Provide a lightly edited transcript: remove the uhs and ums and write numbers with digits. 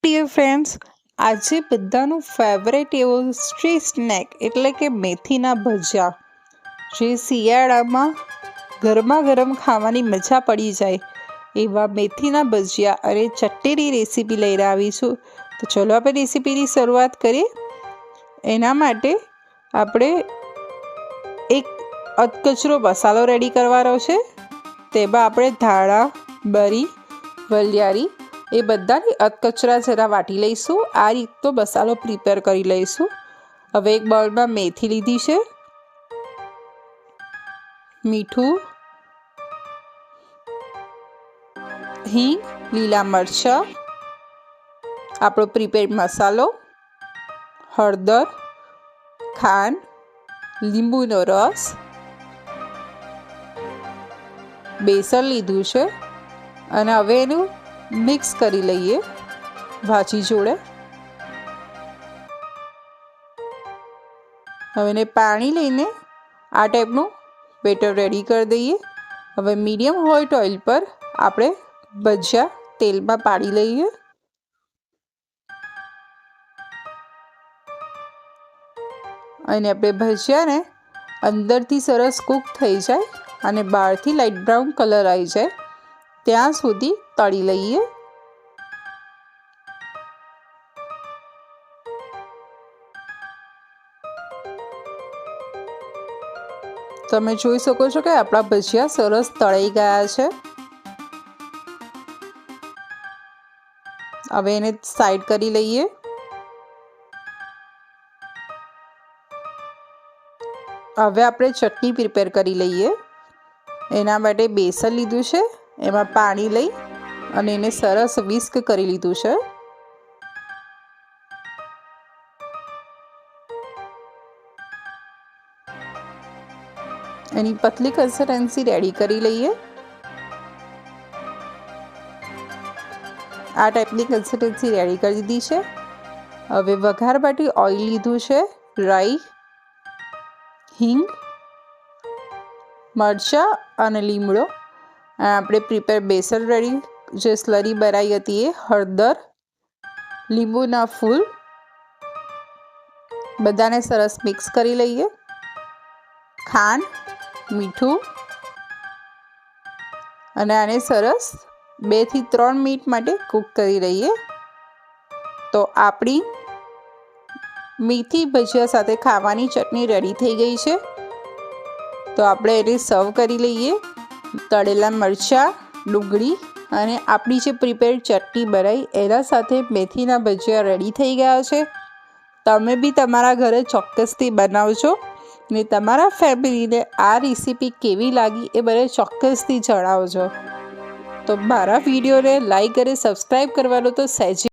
Dear friends, આજે બધાનું favourite એવો સ્ટ્રીટ સ્નેક એટલે કે મેથીના ભજીયા, જે શિયાળામાં ગરમા ગરમ ખાવાની મજા પડી જાય એવા મેથીના ભજીયા અને ચટણીની રેસીપી લઈને આવી છું. તો ચલો આપણે રેસીપીની શરૂઆત કરીએ. એના માટે આપણે એક અધકચરો મસાલો રેડી કરવાનો છે. તેમાં આપણે ધાણા, મરી, વલિયારી એ બધાની અધકચરા જરા વાટી લઈશું. આ રીતનો મસાલો પ્રિપેર કરી લઈશું. હવે એક બાઉલમાં મેથી લીધી છે, મીઠું, હિંગ, લીલા મરચાં, આપણો પ્રિપેર્ડ મસાલો, હળદર, ખાંડ, લીંબુનો રસ, બેસન લીધું છે અને હવે એનું મિક્સ કરી લઈએ ભાજી જોડે. હવે એને પાણી લઈને આ ટાઈપનું બેટર રેડી કરી દઈએ. હવે મીડિયમ હોટ ઓઇલ પર આપણે ભજીયા તેલમાં પાડી લઈએ. અને આપણે ભજીયાને અંદરથી સરસ કૂક થઈ જાય અને બહારથી લાઇટ બ્રાઉન કલર આવી જાય ત્યાં સુધી તળી લઈએ. તમે જોઈ શકો છો કે આપણા ભજીયા સરસ તળાઈ ગયા છે. હવે એને સાઈડ કરી લઈએ. હવે આપણે ચટણી પ્રિપેર કરી લઈએ. એના માટે બેસન લીધું છે, એમાં પાણી લઈ અને એને સરસ વિસ્ક કરી લીધું છે. એની પતલી કન્સિસ્ટન્સી રેડી કરી લઈએ. આ ટાઈપની કન્સિસ્ટન્સી રેડી કરી દીધી છે. હવે વઘાર માટે ઓઇલ લીધું છે, રાઈ, હિંગ, મરચાં અને લીમડો. આપણે પ્રિપેર બેસન રેડી જે સ્લરી બનાવી હતી એ, હળદર, લીંબુના ફૂલ, બધાને સરસ મિક્સ કરી લઈએ. ખાંડ, મીઠું અને આને સરસ 2 થી 3 મિનિટ માટે કૂક કરી લઈએ. તો આપણી મેથી ભજીયા સાથે ખાવાની ચટણી રેડી થઈ ગઈ છે. તો આપણે એને સર્વ કરી લઈએ. તળેલા મરચાં, ડુંગળી અને આપણી જે પ્રિપેર્ડ ચટણી બનાવી એના સાથે મેથીના ભજીયા રેડી થઈ ગયા છે. તમે બી તમારા ઘરે ચોક્કસથી બનાવજો ને તમારા ફેમિલીને આ રેસીપી કેવી લાગી એ મને ચોક્કસથી જણાવજો. તો મારા વિડીયોને લાઈક અને સબસ્ક્રાઈબ કરવાનું તો સહેજ